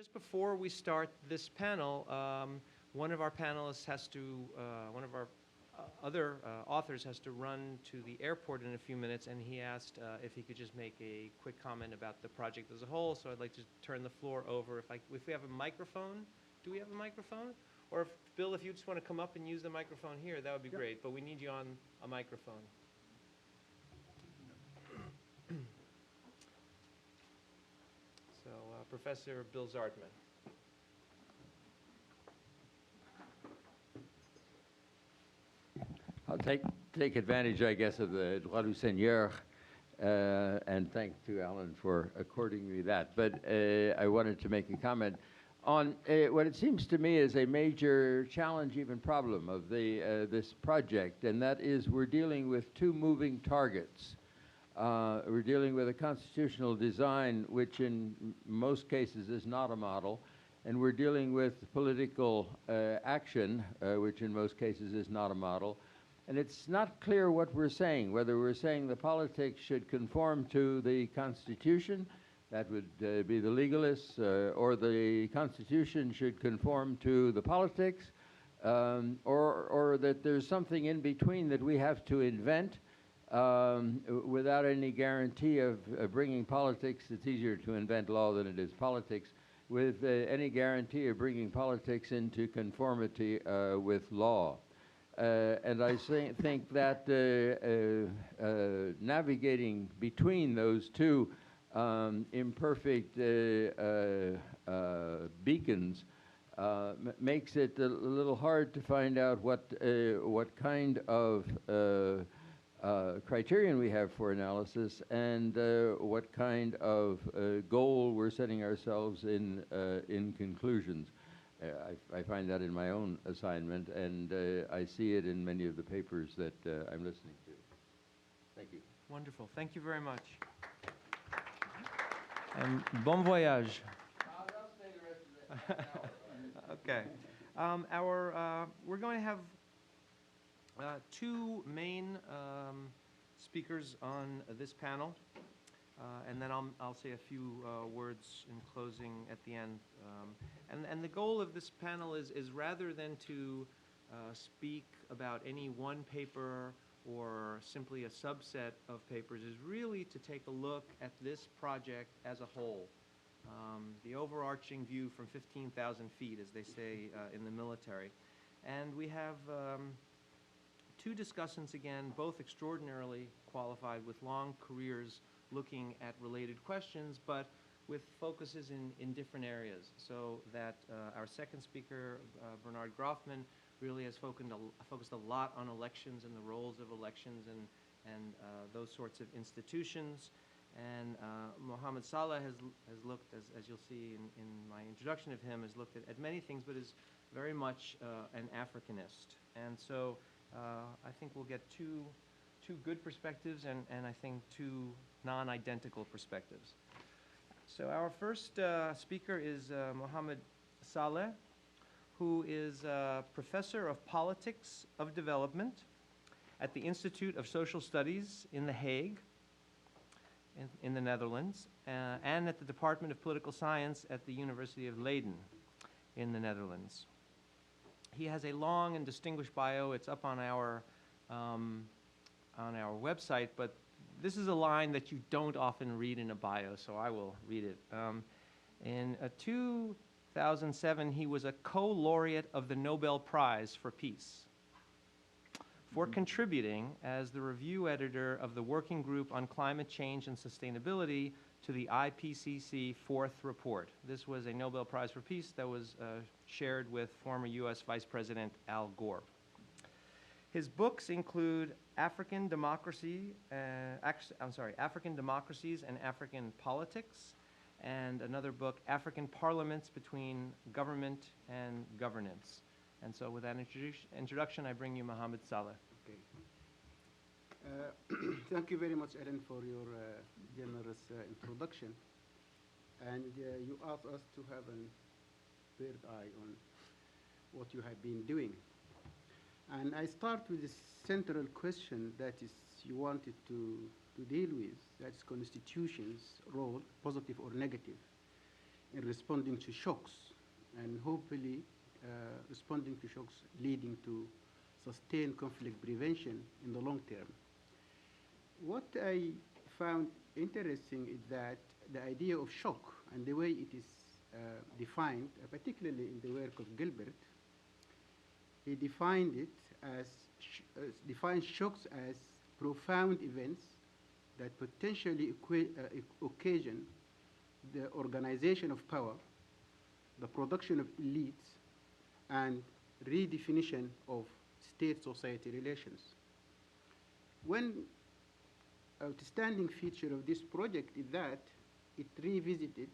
Just before we start this panel, one of our panelists has to, one of our other authors has to run to the airport in a few minutes, and he asked if he could just make a quick comment about the project as a whole. So I'd like to turn the floor over. If we have a microphone, do we have a microphone? Or if, Bill, if you just want to come up and use the microphone here, that would be great. But we need you on a microphone. So, Professor Bill Zardman. I'll take advantage, I guess, of the droit du seigneur, and thanks to Alan for according me that. But I wanted to make a comment on what it seems to me is a major challenge, even problem, of this project, and that is we're dealing with two moving targets. We're dealing with a constitutional design which in most cases is not a model, and we're dealing with political action which in most cases is not a model. And it's not clear what we're saying, whether we're saying the politics should conform to the Constitution, that would be the legalists, or the Constitution should conform to the politics, or that there's something in between that we have to invent without any guarantee of bringing politics. It's easier to invent law than it is politics, with any guarantee of bringing politics into conformity with law. And I think that navigating between those two imperfect beacons makes it a little hard to find out what kind of criterion we have for analysis and what kind of goal we're setting ourselves in conclusions. I find that in my own assignment, and I see it in many of the papers that I'm listening to. Thank you. Wonderful. Thank you very much. And bon voyage. I'll stay the rest of the hour. Okay. We're going to have two main speakers on this panel, and then I'll say a few words in closing at the end. And the goal of this panel is rather than to speak about any one paper or simply a subset of papers, is really to take a look at this project as a whole. The overarching view from 15,000 feet, as they say in the military. And we have two discussants again, both extraordinarily qualified with long careers looking at related questions, but with focuses in different areas. So that our second speaker, Bernard Grothman, really has focused a lot on elections and the roles of elections and those sorts of institutions. And Mohammed Saleh has looked, as you'll see in my introduction of him, has looked at many things, but is very much an Africanist. And so I think we'll get two good perspectives and I think two non-identical perspectives. So our first speaker is Mohammed Saleh, who is a professor of politics of development at the Institute of Social Studies in The Hague, in the Netherlands, and at the Department of Political Science at the University of Leiden in the Netherlands. He has a long and distinguished bio. It's up on our website, but this is a line that you don't often read in a bio, so I will read it. In 2007, he was a co-laureate of the Nobel Prize for Peace for contributing as the review editor of the Working Group on Climate Change and Sustainability to the IPCC fourth report. This was a Nobel Prize for Peace that was shared with former US Vice President Al Gore. His books include African Democracies and African Politics, and another book, African Parliaments Between Government and Governance. And so with that introduction, I bring you Mohammed Saleh. Okay. Thank you very much, Ellen, for your generous introduction. And you asked us to have a bird eye on what you have been doing. And I start with the central question that is you wanted to deal with, that's Constitution's role, positive or negative, in responding to shocks, and hopefully responding to shocks leading to sustained conflict prevention in the long term. What I found interesting is that the idea of shock and the way it is defined, particularly in the work of Gilbert, he defined it as defines shocks as profound events that potentially occasion the organization of power, the production of elites, and redefinition of state-society relations. One outstanding feature of this project is that it revisited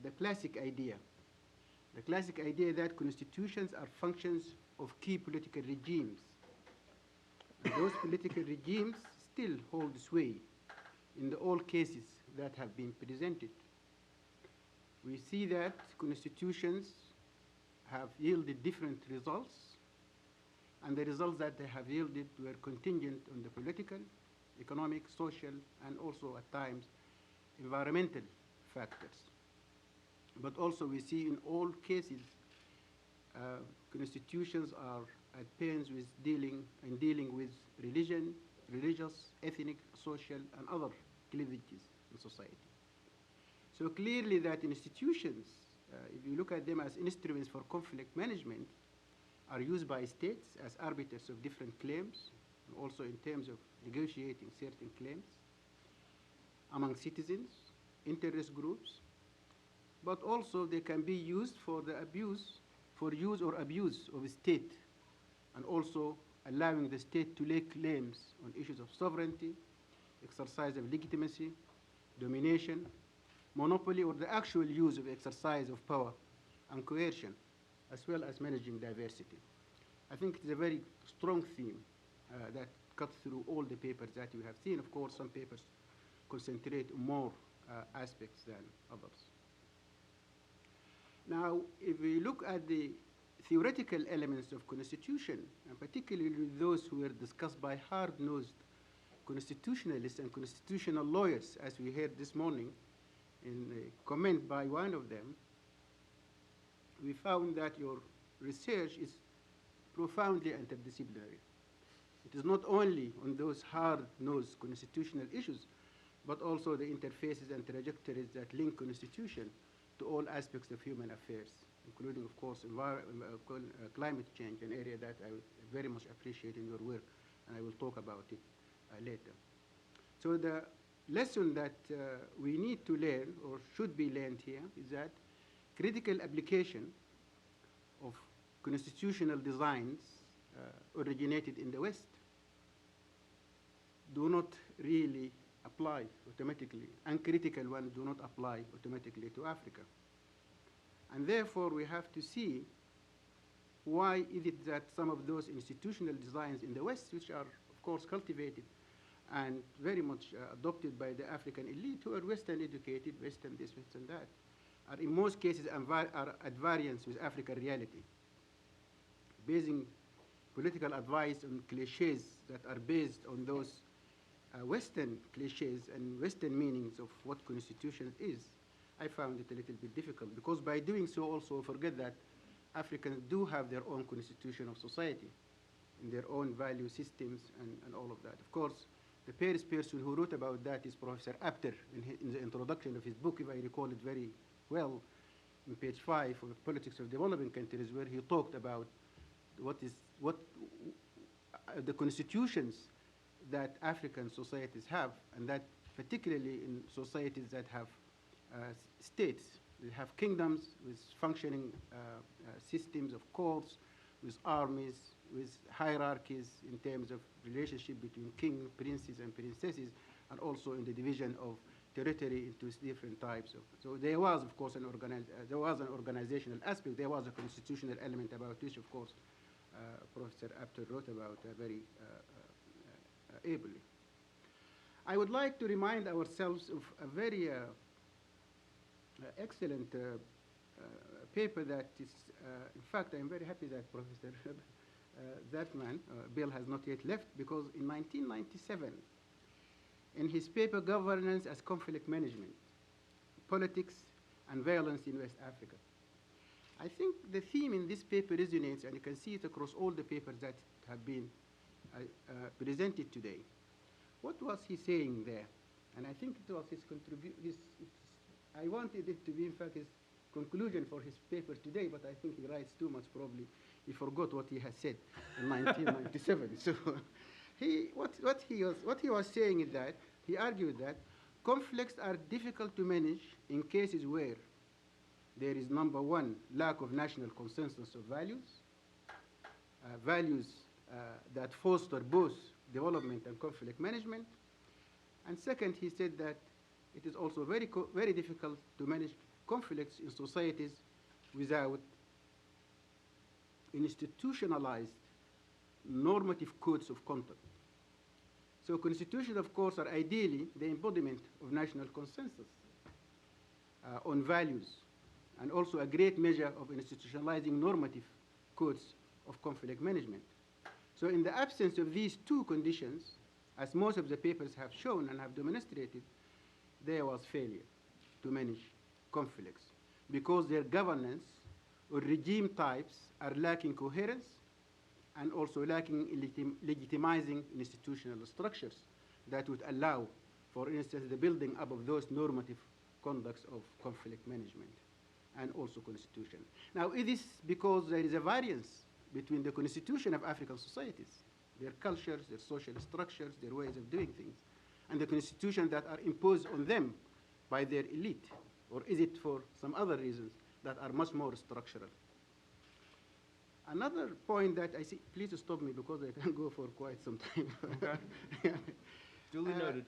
the classic idea that constitutions are functions of key political regimes. And those political regimes still hold sway in all cases that have been presented. We see that constitutions have yielded different results, and the results that they have yielded were contingent on the political, economic, social, and also at times environmental factors. But also we see in all cases constitutions are at pains with dealing with religion, religious, ethnic, social, and other cleavages in society. So clearly that institutions, if you look at them as instruments for conflict management, are used by states as arbiters of different claims, and also in terms of negotiating certain claims among citizens, interest groups, but also they can be used for use or abuse of a state, and also allowing the state to lay claims on issues of sovereignty, exercise of legitimacy, domination, monopoly, or the actual use of exercise of power and coercion, as well as managing diversity. I think it's a very strong theme that cuts through all the papers that you have seen. Of course, some papers concentrate on more aspects than others. Now, if we look at the theoretical elements of constitution, and particularly those who were discussed by hard-nosed constitutionalists and constitutional lawyers, as we heard this morning in a comment by one of them, we found that your research is profoundly interdisciplinary. It is not only on those hard-nosed constitutional issues, but also the interfaces and trajectories that link constitution to all aspects of human affairs, including, of course, climate change, an area that I very much appreciate in your work, and I will talk about it later. So the lesson that we need to learn, or should be learned here, is that critical application of constitutional designs originated in the West do not really apply automatically, and critical ones do not apply automatically to Africa. And therefore, we have to see why is it that some of those institutional designs in the West, which are, of course, cultivated and very much adopted by the African elite who are Western educated, Western this, Western that, are in most cases are at variance with African reality, basing political advice on cliches that are based on those Western cliches and Western meanings of what constitution is. I found it a little bit difficult, because by doing so also forget that Africans do have their own constitution of society and their own value systems and all of that. Of course, the first person who wrote about that is Professor Apter in the introduction of his book, if I recall it very well, in page 5 of Politics of Developing Countries, where he talked about what the constitutions that African societies have, and that particularly in societies that have states, they have kingdoms with functioning systems of courts, with armies, with hierarchies in terms of relationship between king, princes, and princesses, and also in the division of territory into different types of. So there was, of course, an organizational aspect. There was a constitutional element about which, of course, Professor Apter wrote about very ably. I would like to remind ourselves of a very excellent paper that is, in fact, I'm very happy that Professor that man, Bill, has not yet left, because in 1997, in his paper, Governance as Conflict Management, Politics and violence in West Africa. I think the theme in this paper resonates, and you can see it across all the papers that have been presented today. What was he saying there? And I think it was his contribution. I wanted it to be, in fact, his conclusion for his paper today, but I think he writes too much, probably. He forgot what he has said in 1997. So what he was saying is that, he argued that conflicts are difficult to manage in cases where there is, number one, lack of national consensus of values, values that foster both development and conflict management. And second, he said that it is also very difficult to manage conflicts in societies without institutionalized normative codes of conduct. So constitutions, of course, are ideally the embodiment of national consensus on values, and also a great measure of institutionalizing normative codes of conflict management. So in the absence of these two conditions, as most of the papers have shown and have demonstrated, there was failure to manage conflicts because their governance or regime types are lacking coherence and also lacking legitimizing institutional structures that would allow, for instance, the building up of those normative conducts of conflict management and also constitution. Now, it is because there is a variance between the constitution of African societies, their cultures, their social structures, their ways of doing things, and the constitutions that are imposed on them by their elite? Or is it for some other reasons that are much more structural? Another point that I see, please stop me because I can go for quite some time. Okay. Duly noted.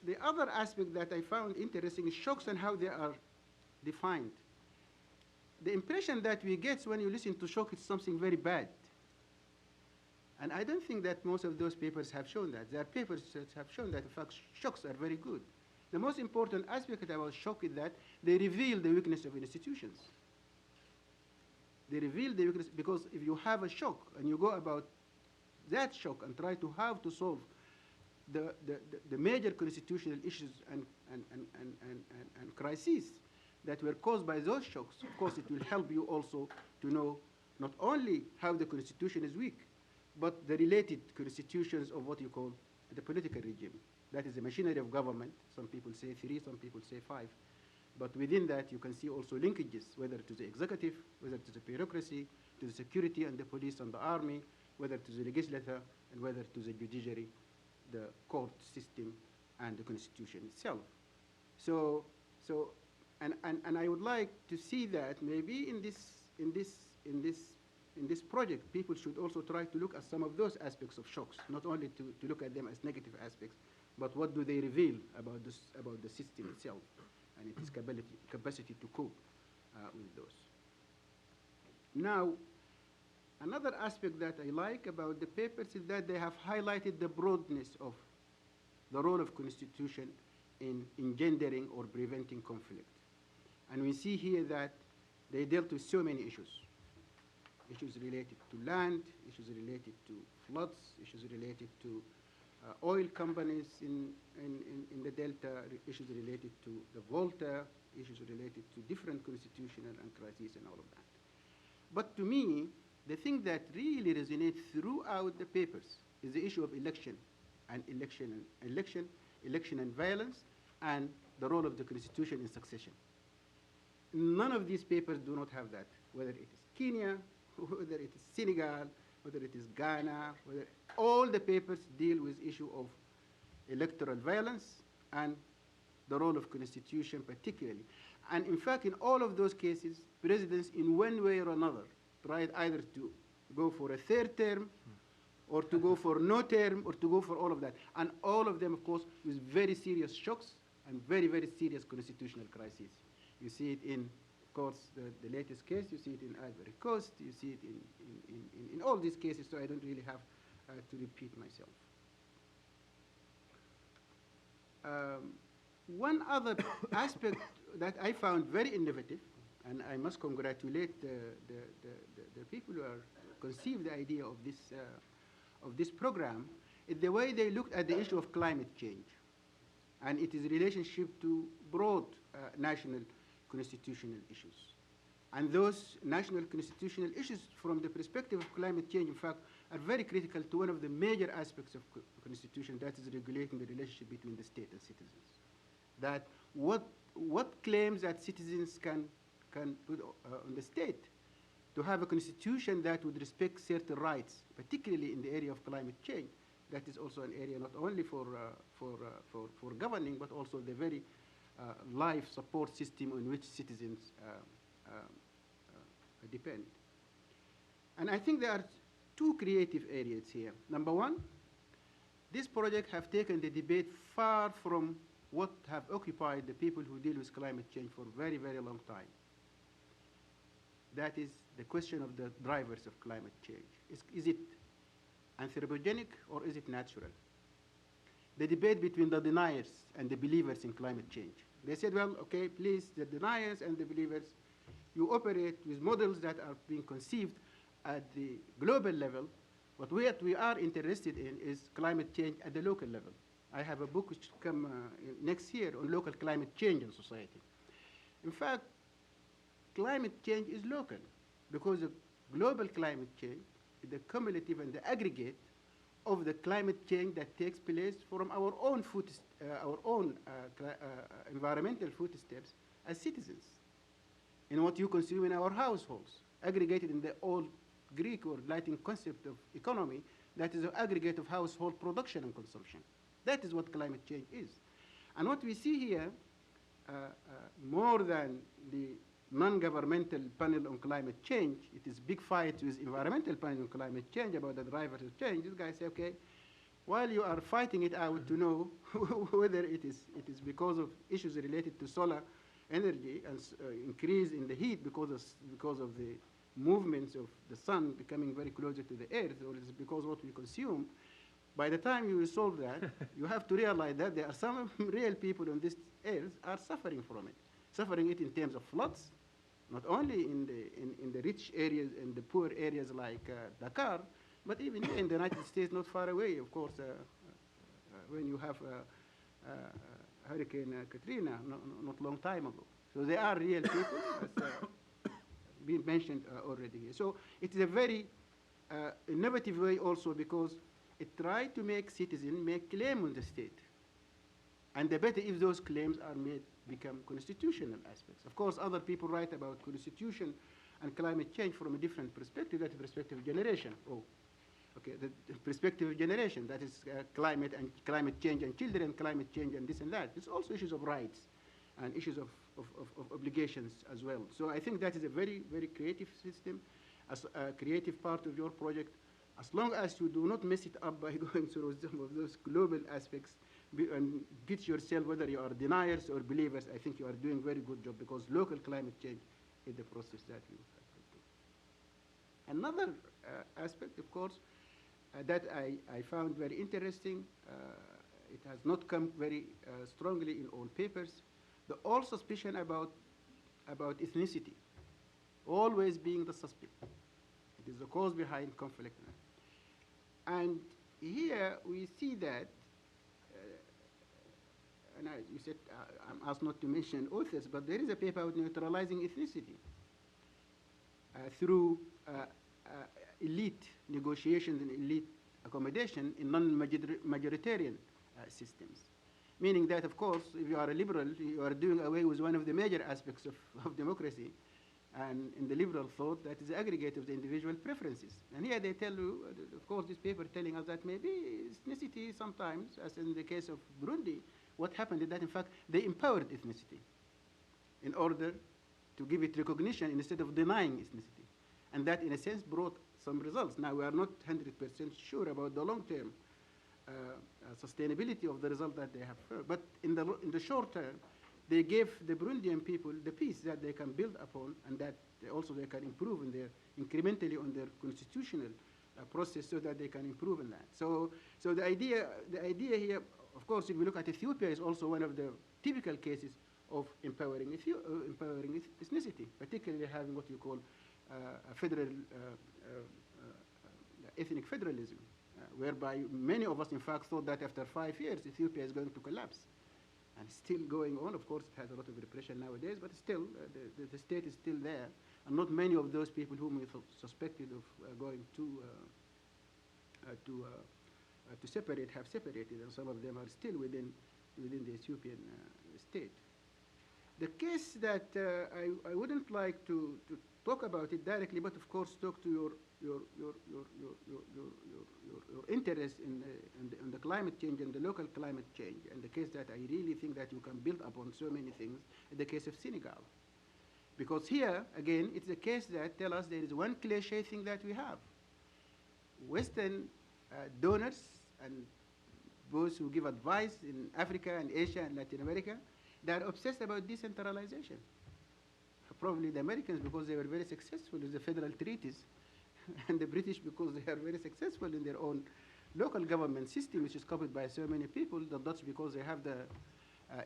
The other aspect that I found interesting is shocks and how they are defined. The impression that we get when you listen to shock is something very bad. And I don't think that most of those papers have shown that. There are papers that have shown that, in fact, shocks are very good. The most important aspect about shock is that they reveal the weakness of institutions. They reveal the weakness, because if you have a shock and you go about that shock and try to how to solve the major constitutional issues and crises that were caused by those shocks, of course, it will help you also to know not only how the constitution is weak, but the related constitutions of what you call the political regime. That is the machinery of government. Some people say 3, some people say 5. But within that, you can see also linkages, whether to the executive, whether to the bureaucracy, to the security and the police and the army, whether to the legislature, and whether to the judiciary, the court system, and the constitution itself. And I would like to see that maybe in this project, people should also try to look at some of those aspects of shocks, not only to look at them as negative aspects, but what do they reveal about the system itself and its capacity to cope with those. Now, another aspect that I like about the papers is that they have highlighted the broadness of the role of constitution in engendering or preventing conflict. And we see here that they dealt with so many issues. Issues related to land, issues related to floods, issues related to oil companies in the Delta, issues related to the Volta, issues related to different constitutional and crises and all of that. But to me, the thing that really resonates throughout the papers is the issue of election and violence, and the role of the constitution in succession. None of these papers do not have that, whether it is Kenya, whether it is Senegal, whether it is Ghana, all the papers deal with issue of electoral violence and the role of constitution particularly. And in fact, in all of those cases, presidents in one way or another tried either to go for a third term or to go for no term or to go for all of that. And all of them, of course, with very serious shocks and very, very serious constitutional crises. You see it in, of course, the latest case. You see it in Ivory Coast. You see it in all these cases, so I don't really have to repeat myself. One other aspect that I found very innovative, and I must congratulate the people who are conceived the idea of this program, is the way they looked at the issue of climate change and its relationship to broad national constitutional issues. And those national constitutional issues from the perspective of climate change, in fact, are very critical to one of the major aspects of constitution, that is regulating the relationship between the state and citizens. That what claims that citizens can put on the state to have a constitution that would respect certain rights, particularly in the area of climate change. That is also an area not only for governing, but also the very life support system on which citizens depend. And I think there are two creative areas here. Number one, this project have taken the debate far from what have occupied the people who deal with climate change for a very, very long time. That is the question of the drivers of climate change. Is it anthropogenic or is it natural? The debate between the deniers and the believers in climate change. They said, well, okay, please, the deniers and the believers, you operate with models that are being conceived at the global level, but what we are interested in is climate change at the local level. I have a book which will come next year on local climate change in society. In fact, climate change is local because the global climate change is the cumulative and the aggregate of the climate change that takes place from our own environmental footsteps as citizens, in what you consume in our households, aggregated in the old Greek or Latin concept of economy, that is an aggregate of household production and consumption. That is what climate change is. And what we see here, more than the non-governmental panel on climate change, it is big fight with environmental panel on climate change about the drivers of change. These guys say, okay, while you are fighting it out to know whether it is because of issues related to solar energy and increase in the heat because of the movements of the sun becoming very closer to the earth, or it's because of what we consume, by the time you resolve that, you have to realize that there are some real people on this earth are suffering from it. Suffering it in terms of floods, not only in the rich areas and the poor areas like Dakar, but even here in the United States, not far away, of course, when you have Hurricane Katrina not long time ago. So they are real people, as been mentioned already here. So it is a very innovative way also because it tries to make citizens make claim on the state. And the better if those claims are made become constitutional aspects. Of course, other people write about constitution and climate change from a different perspective, that is perspective of generation. Oh, okay, the perspective of generation, that is climate and climate change and children, climate change and this and that. It's also issues of rights and issues of obligations as well. So I think that is a very, very creative system, as a creative part of your project. As long as you do not mess it up by going through some of those global aspects and get yourself, whether you are deniers or believers, I think you are doing a very good job because local climate change is the process that you have to do. Another aspect, of course, that I found very interesting, it has not come very strongly in all papers, the all suspicion about ethnicity, always being the suspect. It is the cause behind conflict. And here we see that, and you said I'm asked not to mention authors, but there is a paper about neutralizing ethnicity through elite negotiations and elite accommodation in non-majoritarian systems. Meaning that, of course, if you are a liberal, you are doing away with one of the major aspects of democracy. And in the liberal thought, that is the aggregate of the individual preferences. And here they tell you, of course, this paper telling us that maybe ethnicity sometimes, as in the case of Burundi, what happened is that, in fact, they empowered ethnicity in order to give it recognition instead of denying ethnicity. And that, in a sense, brought some results. Now, we are not 100% sure about the long-term sustainability of the result that they have. But in the short term, they gave the Burundian people the peace that they can build upon, and that they can improve incrementally on their constitutional process, so that they can improve in that. So the idea here, of course, if we look at Ethiopia, is also one of the typical cases of empowering ethnicity, particularly having what you call federal ethnic federalism, whereby many of us, in fact, thought that after 5 years, Ethiopia is going to collapse. and still going on. Of course, it has a lot of repression nowadays, but still, the state is still there, and not many of those people whom we suspected of going to separate have separated, and some of them are still within the Ethiopian state. The case that I wouldn't like to talk about it directly, but of course talk to your interest in the climate change and the local climate change, and the case that I really think that you can build upon so many things, in the case of Senegal. Because here, again, it's a case that tells us there is one cliche thing that we have. Western donors and those who give advice in Africa and Asia and Latin America, they are obsessed about decentralization. Probably the Americans because they were very successful with the federal treaties, and the British because they are very successful in their own local government system, which is copied by so many people. The Dutch because they have the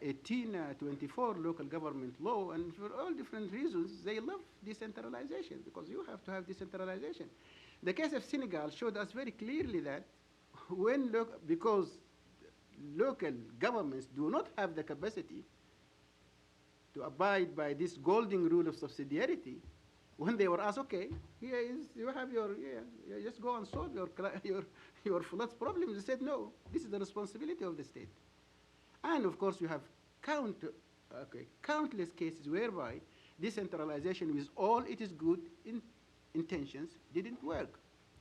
1824 local government law, and for all different reasons, they love decentralization because you have to have decentralization. The case of Senegal showed us very clearly that because local governments do not have the capacity to abide by this golden rule of subsidiarity, when they were asked, okay, here is, you have your, just go and solve your floods problem, they said, no, this is the responsibility of the state. And of course, you have countless cases whereby decentralization with all its good intentions didn't work.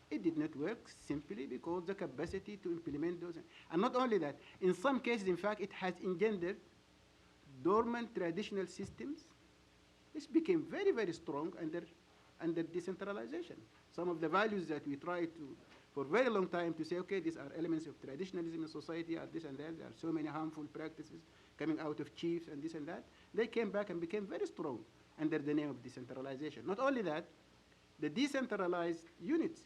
It did not work simply because the capacity to implement those. And not only that, in some cases, in fact, it has engendered dormant traditional systems which became very, very strong under decentralization. Some of the values that we tried to, for a very long time, to say, okay, these are elements of traditionalism in society, are this and that, there are so many harmful practices coming out of chiefs and this and that, they came back and became very strong under the name of decentralization. Not only that, the decentralized units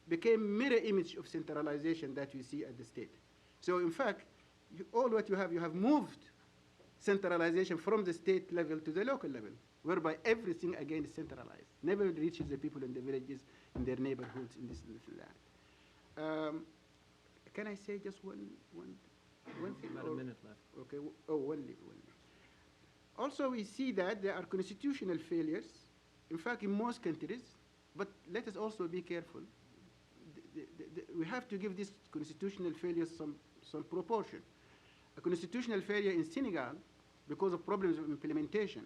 became mirror image of centralization that we see at the state. So in fact, all what you have moved centralization from the state level to the local level, whereby everything again is centralized, never reaches the people in the villages, in their neighborhoods, in this and that. Can I say just one thing? About a minute left. Okay, one minute. Also, we see that there are constitutional failures, in fact, in most countries, but let us also be careful. We have to give these constitutional failures some proportion. A constitutional failure in Senegal, because of problems of implementation,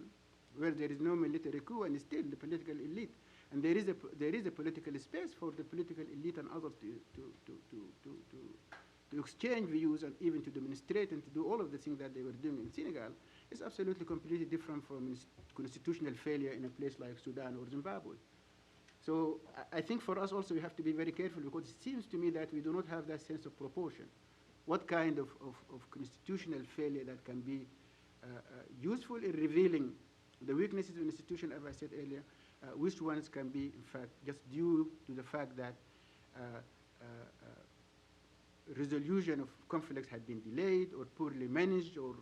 where there is no military coup and still the political elite, and there is a political space for the political elite and others to exchange views and even to demonstrate and to do all of the things that they were doing in Senegal, is absolutely completely different from constitutional failure in a place like Sudan or Zimbabwe. So I think for us also we have to be very careful, because it seems to me that we do not have that sense of proportion. What kind of constitutional failure that can be useful in revealing the weaknesses of an institution, as I said earlier, which ones can be, in fact, just due to the fact that resolution of conflicts had been delayed or poorly managed or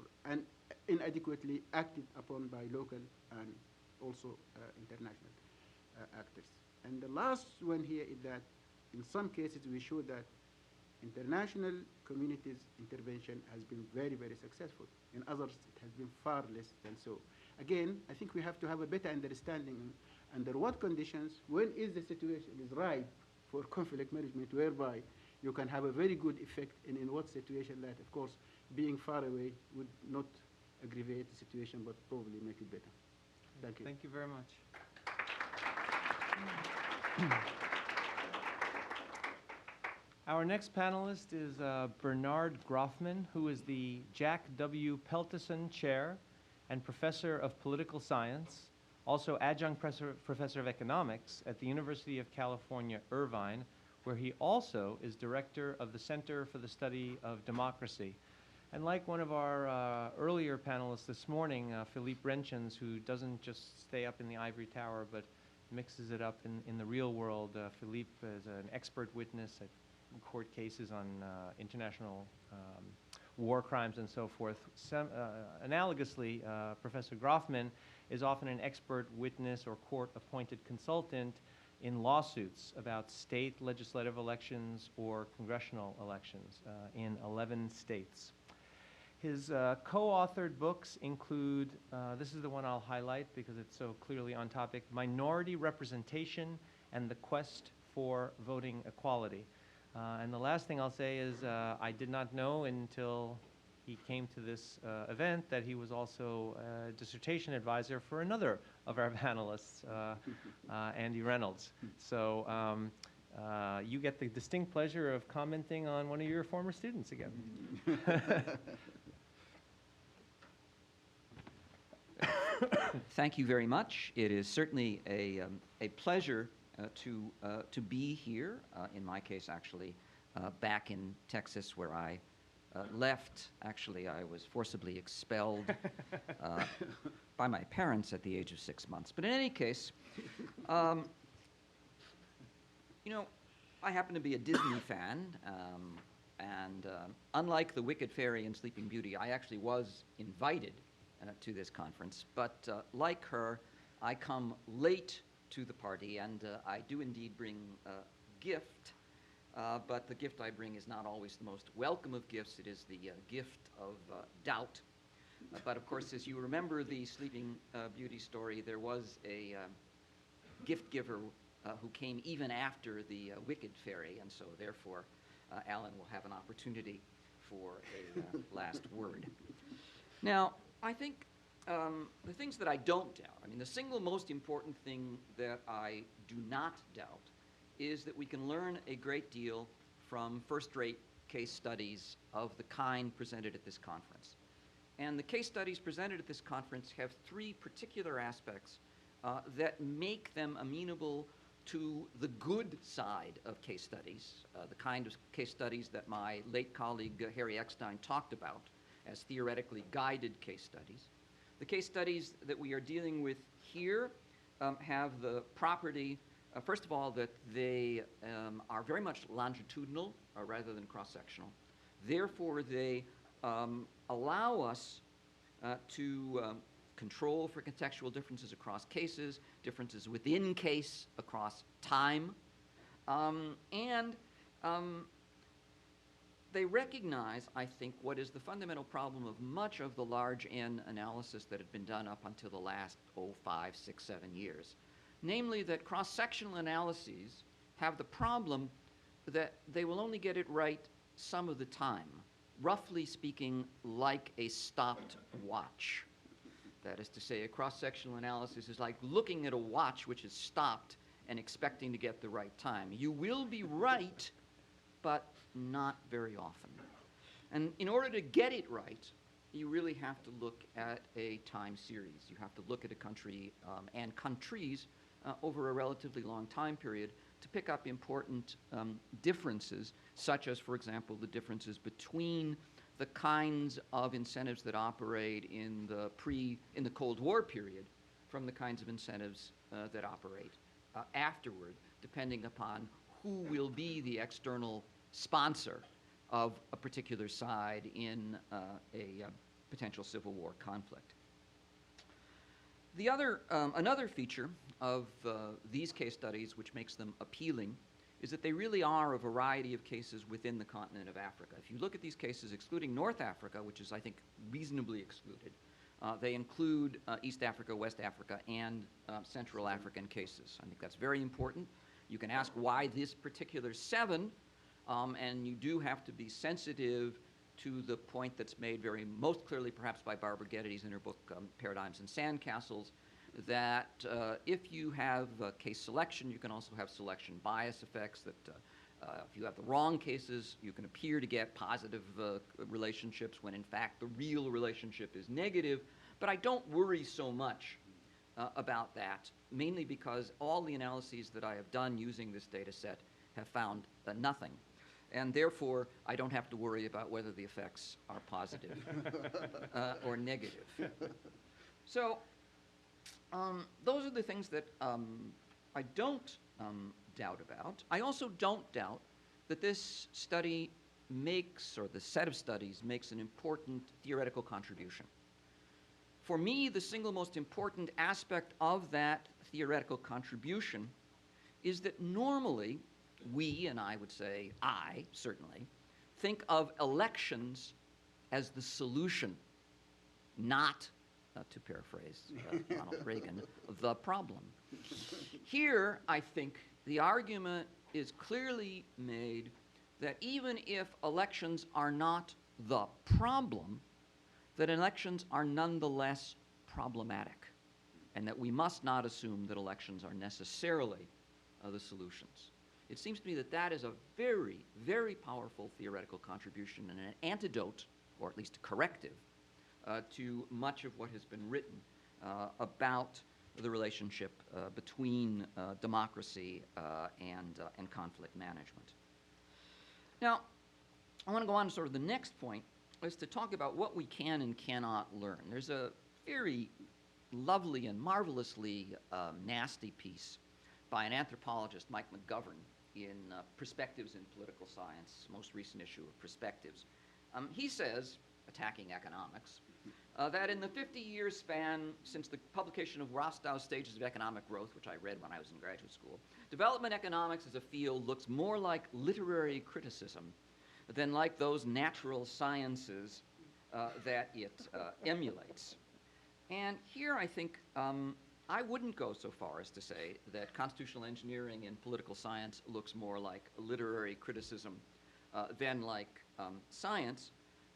inadequately acted upon by local and also international actors. And the last one here is that in some cases we show that international communities' intervention has been very, very successful. In others, it has been far less than so. Again, I think we have to have a better understanding under what conditions, when is the situation is ripe for conflict management, whereby you can have a very good effect, and in what situation that, of course, being far away would not aggravate the situation, but probably make it better. Thank you. Thank you very much. Our next panelist is Bernard Grothman, who is the Jack W. Peltison Chair and Professor of Political Science, also Adjunct Professor of Economics at the University of California, Irvine, where he also is Director of the Center for the Study of Democracy. And like one of our earlier panelists this morning, Philippe Renchens, who doesn't just stay up in the ivory tower, but mixes it up in the real world. Philippe is an expert witness at court cases on international war crimes and so forth. Analogously, Professor Grothman is often an expert witness or court-appointed consultant in lawsuits about state legislative elections or congressional elections in 11 states. His co-authored books include, this is the one I'll highlight because it's so clearly on topic, Minority Representation and the Quest for Voting Equality. And the last thing I'll say is I did not know until he came to this event that he was also a dissertation advisor for another of our panelists, Andy Reynolds. So you get the distinct pleasure of commenting on one of your former students again. Thank you very much. It is certainly a pleasure to be here, in my case actually, back in Texas where I left. Actually, I was forcibly expelled by my parents at the age of 6 months. But in any case, you know, I happen to be a Disney fan, and unlike the Wicked Fairy and Sleeping Beauty, I actually was invited to this conference. But like her, I come late to the party, and I do indeed bring a gift. But the gift I bring is not always the most welcome of gifts. It is the gift of doubt. But of course, as you remember the Sleeping Beauty story, there was a gift giver who came even after the Wicked Fairy, and so therefore Alan will have an opportunity for a last word. Now, I think the things that I don't doubt, I mean, the single most important thing that I do not doubt is that we can learn a great deal from first-rate case studies of the kind presented at this conference. And the case studies presented at this conference have three particular aspects that make them amenable to the good side of case studies, the kind of case studies that my late colleague Harry Eckstein talked about as theoretically guided case studies. The case studies that we are dealing with here have the property, first of all, that they are very much longitudinal rather than cross-sectional. Therefore, they allow us to control for contextual differences across cases, differences within case across time, and they recognize, I think, what is the fundamental problem of much of the large N analysis that had been done up until the last 5, 6, 7 years. Namely that cross-sectional analyses have the problem that they will only get it right some of the time, roughly speaking, like a stopped watch. That is to say, a cross-sectional analysis is like looking at a watch which is stopped and expecting to get the right time. You will be right, but not very often. And in order to get it right, you really have to look at a time series. You have to look at a country and countries over a relatively long time period to pick up important differences, such as, for example, the differences between the kinds of incentives that operate in the Cold War period from the kinds of incentives that operate afterward, depending upon who will be the external sponsor of a particular side in a potential civil war conflict. The other, another feature of these case studies which makes them appealing is that they really are a variety of cases within the continent of Africa. If you look at these cases, excluding North Africa, which is, I think, reasonably excluded, they include East Africa, West Africa, and Central African cases. I think that's very important. You can ask why this particular 7, and you do have to be sensitive to the point that's made most clearly perhaps by Barbara Geddes in her book Paradigms and Sandcastles, that if you have case selection, you can also have selection bias effects, that if you have the wrong cases, you can appear to get positive relationships when in fact the real relationship is negative. But I don't worry so much about that, mainly because all the analyses that I have done using this data set have found nothing. And therefore, I don't have to worry about whether the effects are positive or negative. So those are the things that I don't doubt about. I also don't doubt that this study makes, or the set of studies makes, an important theoretical contribution. For me, the single most important aspect of that theoretical contribution is that normally we, and I would say I, certainly, think of elections as the solution, not, to paraphrase Ronald Reagan, the problem. Here, I think, the argument is clearly made that even if elections are not the problem, that elections are nonetheless problematic, and that we must not assume that elections are necessarily the solutions. It seems to me that that is a very, very powerful theoretical contribution and an antidote, or at least a corrective, to much of what has been written about the relationship between democracy and conflict management. Now, I want to go on to sort of the next point, is to talk about what we can and cannot learn. There's a very lovely and marvelously nasty piece by an anthropologist, Mike McGovern, in Perspectives in Political Science, most recent issue of Perspectives. He says, attacking economics, that in the 50-year span since the publication of Rostow's Stages of Economic Growth, which I read when I was in graduate school, development economics as a field looks more like literary criticism than like those natural sciences that it emulates. And here I think I wouldn't go so far as to say that constitutional engineering in political science looks more like literary criticism than like science,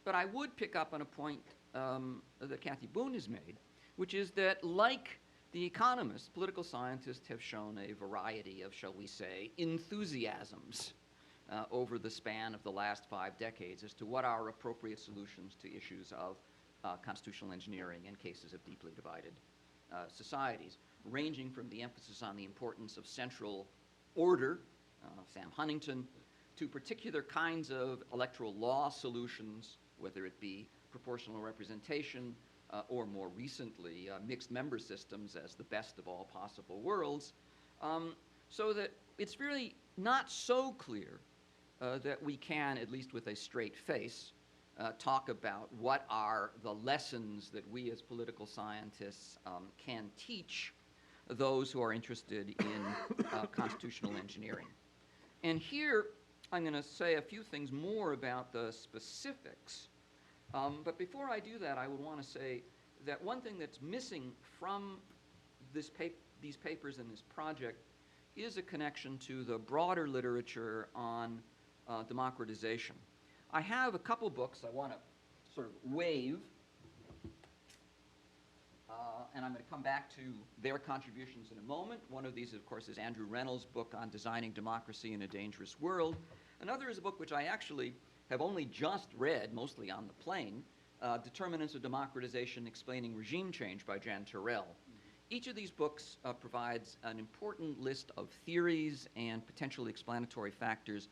but I would pick up on a point that Kathy Boone has made, which is that like the economists, political scientists have shown a variety of, shall we say, enthusiasms over the span of the last 5 decades as to what are appropriate solutions to issues of constitutional engineering in cases of deeply divided societies, ranging from the emphasis on the importance of central order, Sam Huntington, to particular kinds of electoral law solutions, whether it be proportional representation or more recently mixed member systems as the best of all possible worlds, so that it's really not so clear that we can, at least with a straight face, talk about what are the lessons that we as political scientists can teach those who are interested in constitutional engineering. And here I'm going to say a few things more about the specifics. But before I do that, I would want to say that one thing that's missing from these papers and this project is a connection to the broader literature on democratization. I have a couple books I want to sort of wave, and I'm going to come back to their contributions in a moment. One of these, of course, is Andrew Reynolds' book on Designing Democracy in a Dangerous World. Another is a book which I actually have only just read, mostly on the plane, Determinants of Democratization Explaining Regime Change by Jan Terrell. Each of these books provides an important list of theories and potentially explanatory factors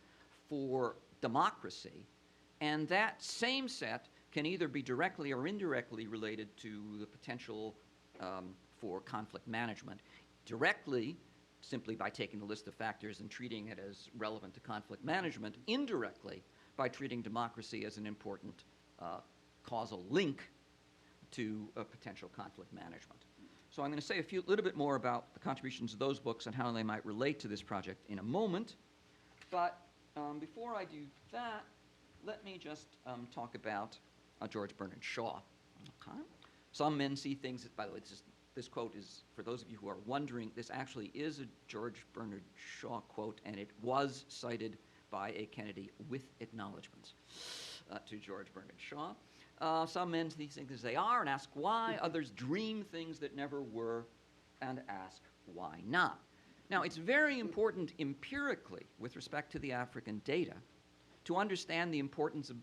for democracy, and that same set can either be directly or indirectly related to the potential for conflict management. Directly, simply by taking the list of factors and treating it as relevant to conflict management. Indirectly, by treating democracy as an important causal link to potential conflict management. So I'm going to say a little bit more about the contributions of those books and how they might relate to this project in a moment. But before I do that, let me just talk about George Bernard Shaw. Okay. Some men see things, by the way, this quote is, for those of you who are wondering, this actually is a George Bernard Shaw quote, and it was cited by a Kennedy with acknowledgments to George Bernard Shaw. Some men see things as they are and ask why. Others dream things that never were and ask why not. Now, it's very important empirically with respect to the African data to understand the importance of,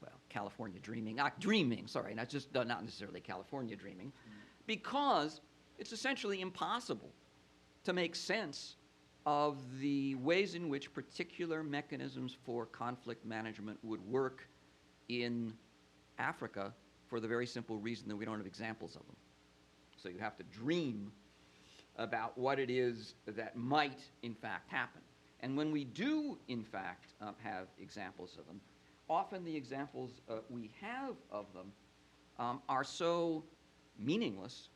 well, California dreaming, not necessarily California dreaming, because it's essentially impossible to make sense of the ways in which particular mechanisms for conflict management would work in Africa for the very simple reason that we don't have examples of them. So you have to dream about what it is that might, in fact, happen. And when we do, in fact, have examples of them, often the examples we have of them are so meaningless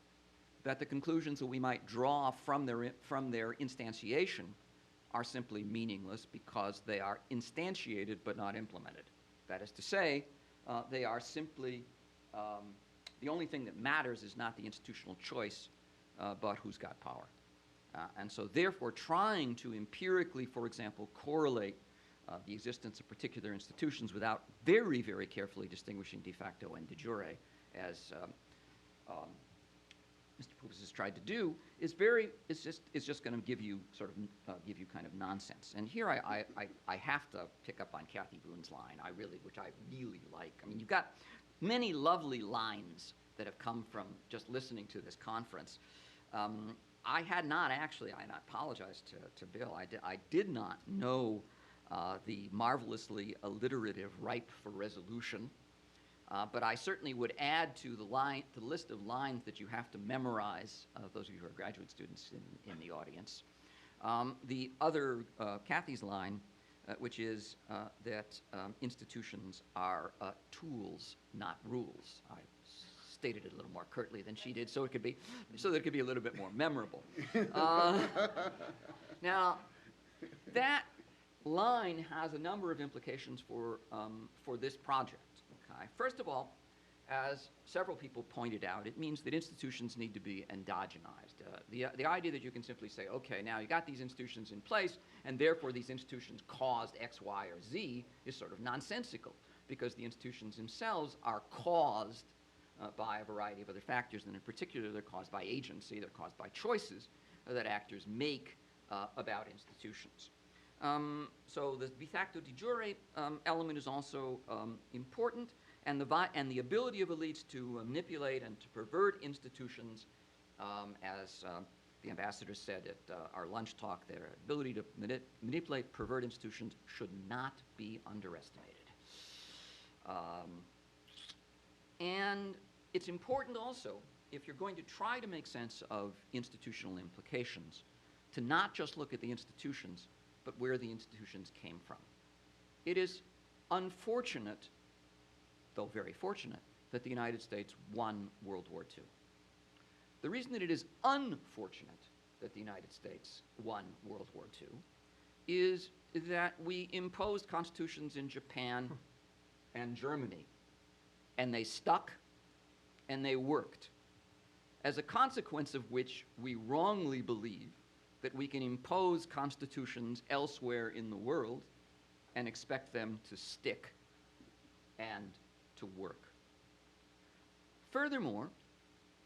that the conclusions that we might draw from their instantiation are simply meaningless because they are instantiated but not implemented. That is to say, They are simply, the only thing that matters is not the institutional choice, but who's got power. And so therefore trying to empirically, for example, correlate the existence of particular institutions without very, very carefully distinguishing de facto and de jure, as Mr. Poupas has tried to do, is just going to give you sort of give you kind of nonsense. And here I have to pick up on Kathy Boone's line, which I really like. I mean, you've got many lovely lines that have come from just listening to this conference. I had not actually, and I apologize to Bill, I did not know the marvelously alliterative ripe for resolution, but I certainly would add to the list of lines that you have to memorize, those of you who are graduate students in the audience. The other, Kathy's line, which is that institutions are tools, not rules. I stated it a little more curtly than she did, so that it could be a little bit more memorable. Now, that line has a number of implications for this project. Okay? First of all, as several people pointed out, it means that institutions need to be endogenized. The idea that you can simply say, okay, now you got these institutions in place, and therefore these institutions caused X, Y, or Z is sort of nonsensical, because the institutions themselves are caused by a variety of other factors, and in particular they're caused by agency, they're caused by choices that actors make about institutions. So the de facto de jure element is also important, and the ability of elites to manipulate and to pervert institutions, as the ambassador said at our lunch talk, their ability to manipulate, pervert institutions should not be underestimated. And it's important also, if you're going to try to make sense of institutional implications, to not just look at the institutions, but where the institutions came from. It is unfortunate, though very fortunate, that the United States won World War II. The reason that it is unfortunate that the United States won World War II is that we imposed constitutions in Japan and Germany, and they stuck and they worked, as a consequence of which we wrongly believe that we can impose constitutions elsewhere in the world and expect them to stick and to work. Furthermore,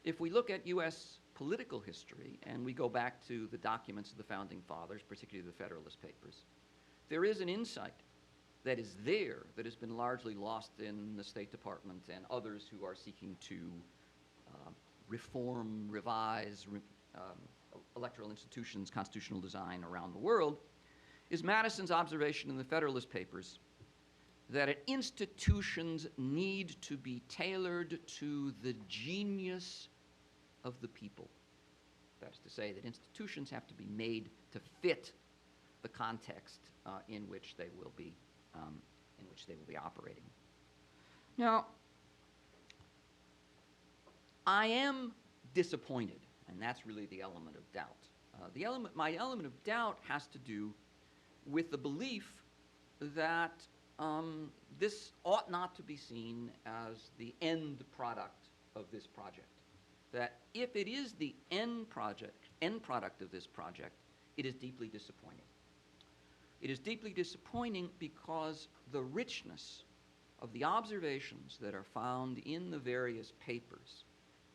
if we look at U.S. political history and we go back to the documents of the Founding Fathers, particularly the Federalist Papers, there is an insight that is there that has been largely lost in the State Department and others who are seeking to reform, revise electoral institutions, constitutional design around the world, is Madison's observation in the Federalist Papers that institutions need to be tailored to the genius of the people. That is to say that institutions have to be made to fit the context in which they will be operating. Now, I am disappointed, and that's really the element of doubt. My element of doubt has to do with the belief that this ought not to be seen as the end product of this project. That if it is the end product of this project, it is deeply disappointing. It is deeply disappointing because the richness of the observations that are found in the various papers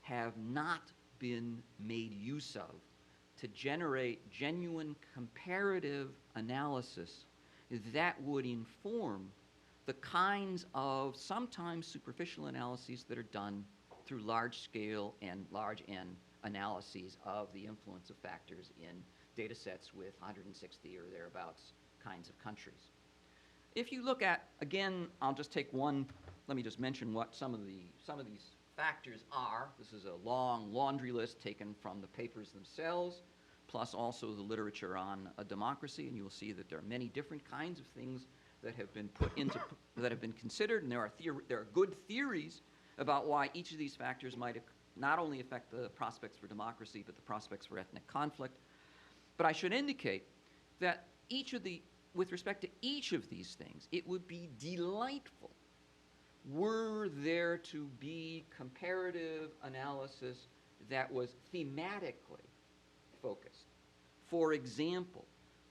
have not been made use of to generate genuine comparative analysis that would inform the kinds of sometimes superficial analyses that are done through large-scale and large N analyses of the influence of factors in data sets with 160 or thereabouts kinds of countries. If you look at, again, I'll just take one, let me just mention what some of these factors are. This is a long laundry list taken from the papers themselves, plus also the literature on a democracy, and you will see that there are many different kinds of things that have been put into, that have been considered, and there are good theories about why each of these factors might not only affect the prospects for democracy, but the prospects for ethnic conflict. But I should indicate that with respect to each of these things, it would be delightful were there to be comparative analysis that was thematically focused. For example,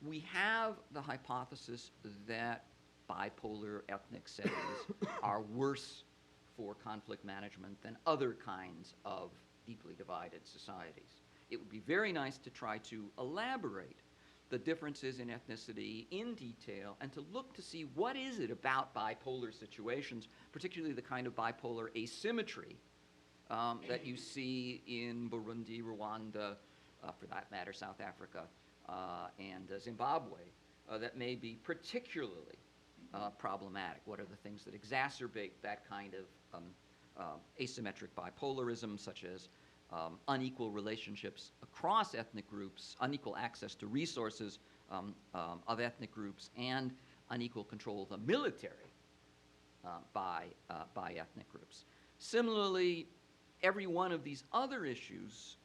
we have the hypothesis that bipolar ethnic settings are worse for conflict management than other kinds of deeply divided societies. It would be very nice to try to elaborate the differences in ethnicity in detail and to look to see what is it about bipolar situations, particularly the kind of bipolar asymmetry that you see in Burundi, Rwanda, for that matter, South Africa, and Zimbabwe, that may be particularly problematic. What are the things that exacerbate that kind of asymmetric bipolarism, such as unequal relationships across ethnic groups, unequal access to resources of ethnic groups, and unequal control of the military by ethnic groups. Similarly, every one of these other issues,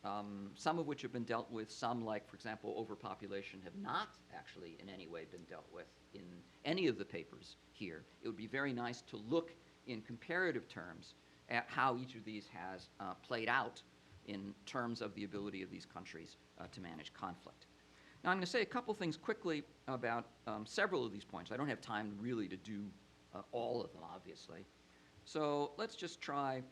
some of which have been dealt with, some like, for example, overpopulation, have not actually in any way been dealt with in any of the papers here. It would be very nice to look in comparative terms at how each of these has played out in terms of the ability of these countries to manage conflict. Now, I'm going to say a couple things quickly about several of these points. I don't have time really to do all of them, obviously. So let's just try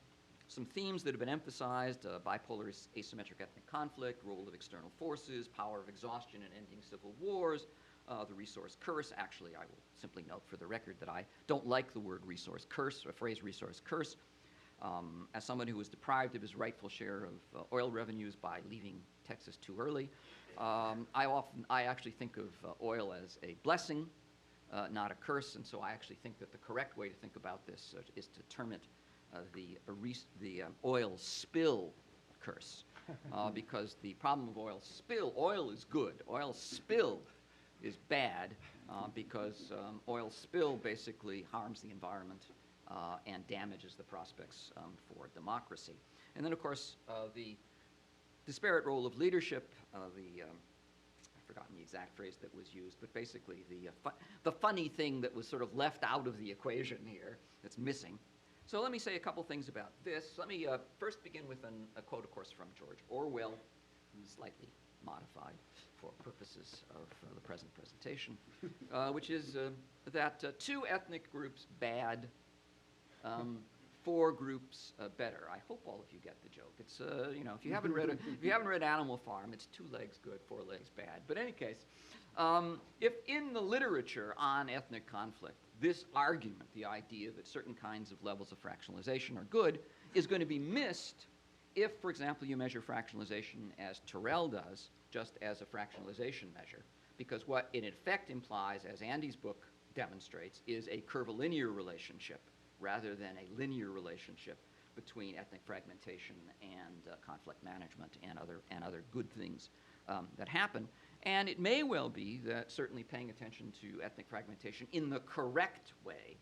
some themes that have been emphasized: bipolar asymmetric ethnic conflict, role of external forces, power of exhaustion in ending civil wars, the resource curse. Actually, I will simply note for the record that I don't like the word resource curse, or phrase resource curse. As someone who was deprived of his rightful share of oil revenues by leaving Texas too early, I actually think of oil as a blessing, not a curse, and so I actually think that the correct way to think about this is to term it the oil spill curse, because the problem of oil is good. Oil spill is bad because oil spill basically harms the environment and damages the prospects for democracy. And then, of course, the disparate role of leadership, I've forgotten the exact phrase that was used, but basically the funny thing that was sort of left out of the equation here that's missing. So let me say a couple things about this. Let me first begin with a quote, of course, from George Orwell, who's slightly modified for purposes of the present presentation, which is that 2 ethnic groups bad, 4 groups better. I hope all of you get the joke. It's if you haven't read Animal Farm, it's 2 legs good, 4 legs bad. But in any case, if in the literature on ethnic conflict, this argument, the idea that certain kinds of levels of fractionalization are good, is going to be missed if, for example, you measure fractionalization as Terrell does, just as a fractionalization measure, because what it in effect implies, as Andy's book demonstrates, is a curvilinear relationship rather than a linear relationship between ethnic fragmentation and conflict management and other good things that happen. And it may well be that certainly paying attention to ethnic fragmentation in the correct way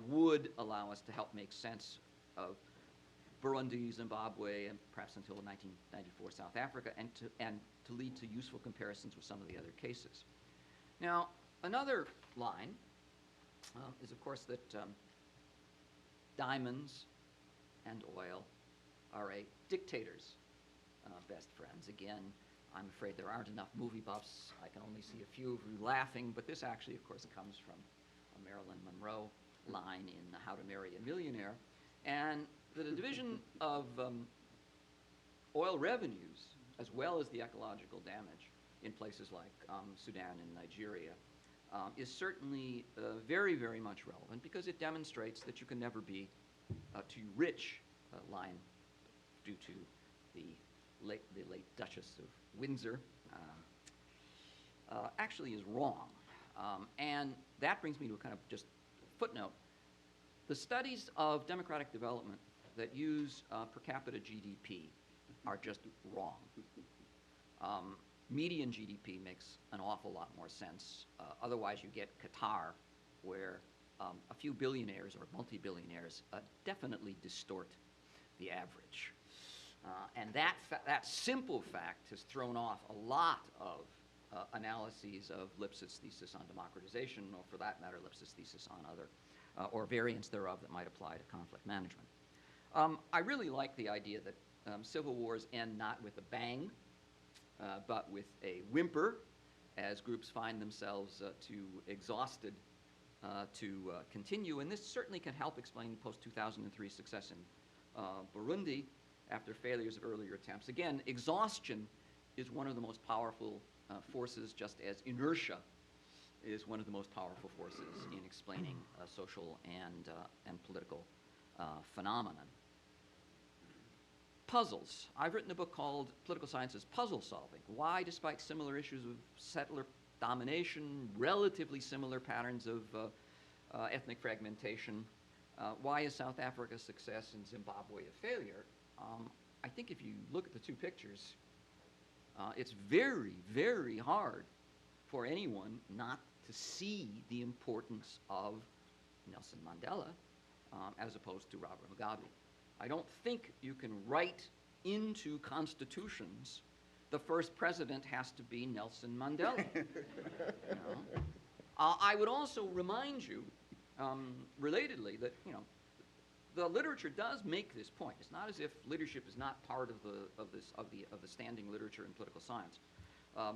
would allow us to help make sense of Burundi, Zimbabwe, and perhaps until 1994 South Africa, and to lead to useful comparisons with some of the other cases. Now, another line is, of course, that diamonds and oil are a dictator's best friends. Again, I'm afraid there aren't enough movie buffs. I can only see a few of you laughing, but this actually, of course, comes from a Marilyn Monroe line in How to Marry a Millionaire. And the division of oil revenues, as well as the ecological damage in places like Sudan and Nigeria, is certainly very, very much relevant, because it demonstrates that you can never be too rich, line due to the late Duchess of Windsor, actually is wrong. And that brings me to a kind of just footnote. The studies of democratic development that use per capita GDP are just wrong. Median GDP makes an awful lot more sense. Otherwise, you get Qatar, where a few billionaires or multi-billionaires definitely distort the average. And that simple fact has thrown off a lot of analyses of Lipset's thesis on democratization, or for that matter, Lipset's thesis on other or variants thereof that might apply to conflict management. I really like the idea that civil wars end not with a bang, but with a whimper, as groups find themselves too exhausted to continue. And this certainly can help explain post-2003 success in Burundi after failures of earlier attempts. Again, exhaustion is one of the most powerful forces, just as inertia is one of the most powerful forces in explaining social and political phenomenon. Puzzles. I've written a book called Political Sciences Puzzle Solving. Why, despite similar issues of settler domination, relatively similar patterns of ethnic fragmentation, why is South Africa a success and Zimbabwe a failure? I think if you look at the two pictures, it's very, very hard for anyone not to see the importance of Nelson Mandela as opposed to Robert Mugabe. I don't think you can write into constitutions the first president has to be Nelson Mandela. You know? I would also remind you, relatedly, that the literature does make this point. It's not as if leadership is not part of the standing literature in political science.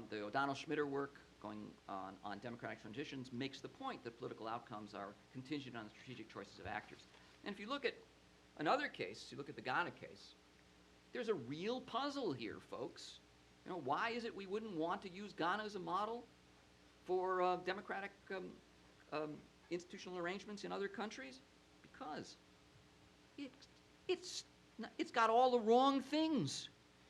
The O'Donnell-Schmitter work going on democratic transitions makes the point that political outcomes are contingent on the strategic choices of actors. And if you look at another case, you look at the Ghana case, there's a real puzzle here, folks. Why is it we wouldn't want to use Ghana as a model for democratic institutional arrangements in other countries? Because it's got all the wrong things.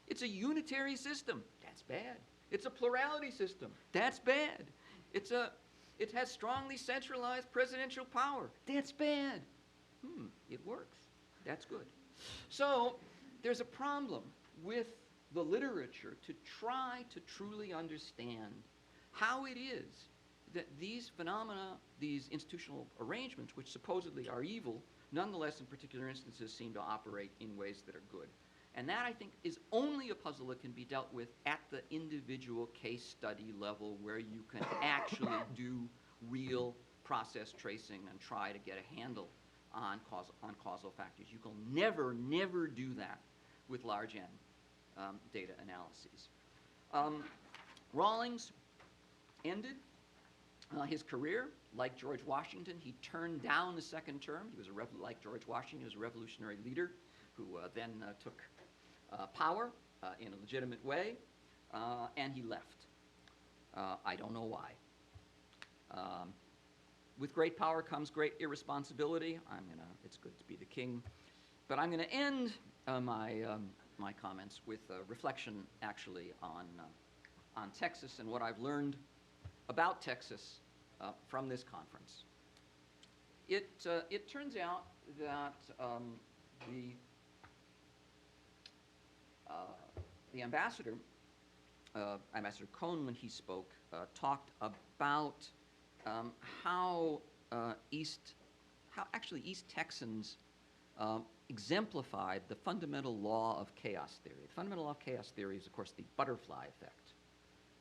It's a unitary system. That's bad. It's a plurality system. That's bad. It has strongly centralized presidential power. That's bad. It works. That's good. So there's a problem with the literature to try to truly understand how it is that these phenomena, these institutional arrangements, which supposedly are evil, nonetheless in particular instances seem to operate in ways that are good. And that, I think, is only a puzzle that can be dealt with at the individual case study level, where you can actually do real process tracing and try to get a handle on causal factors. You can never do that with large N data analyses. Rawlings ended his career like George Washington. He turned down a second term. He was like George Washington, he was a revolutionary leader who then took power in a legitimate way, and he left. I don't know why. With great power comes great irresponsibility. It's good to be the king. But I'm going to end my comments with a reflection, actually, on Texas and what I've learned about Texas from this conference. It turns out that the ambassador, Ambassador Cohn, when he spoke, talked about how East Texans exemplified the fundamental law of chaos theory. The fundamental law of chaos theory is, of course, the butterfly effect.